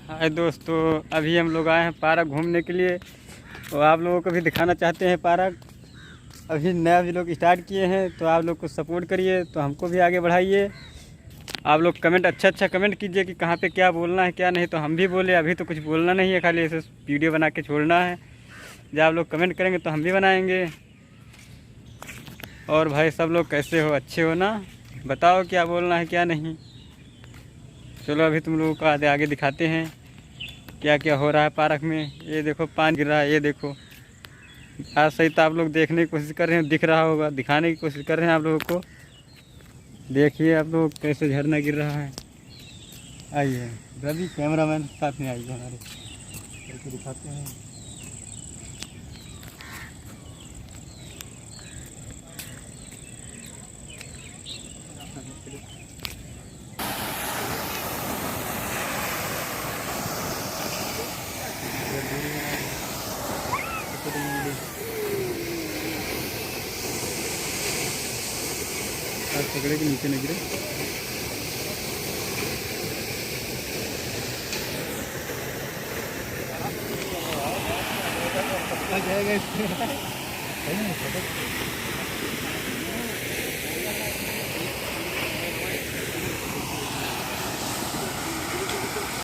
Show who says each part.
Speaker 1: हाय दोस्तों, अभी हम लोग आए हैं पार्क घूमने के लिए। तो आप लोगों को भी दिखाना चाहते हैं पार्क। अभी नया भी लोग स्टार्ट किए हैं, तो आप लोग को सपोर्ट करिए, तो हमको भी आगे बढ़ाइए। आप लोग कमेंट अच्छा कमेंट कीजिए कि कहाँ पे क्या बोलना है क्या नहीं, तो हम भी बोले। अभी तो कुछ बोलना नहीं है, खाली ऐसे वीडियो बना के छोड़ना है। जब आप लोग कमेंट करेंगे तो हम भी बनाएंगे। और भाई सब लोग कैसे हो, अच्छे हो ना? बताओ क्या बोलना है क्या नहीं। चलो अभी तुम लोगों को आगे आगे दिखाते हैं क्या क्या हो रहा है पार्क में। ये देखो पानी गिर रहा है, ये देखो। आज सही तो आप लोग देखने की कोशिश कर रहे हैं, दिख रहा होगा, दिखाने की कोशिश कर रहे हैं आप लोगों को। देखिए आप लोग कैसे झरना गिर रहा है। आइए रवि कैमरामैन साथ में आइए हमारे, करके दिखाते हैं। पकड़े के नीचे न गिरे। जाएगा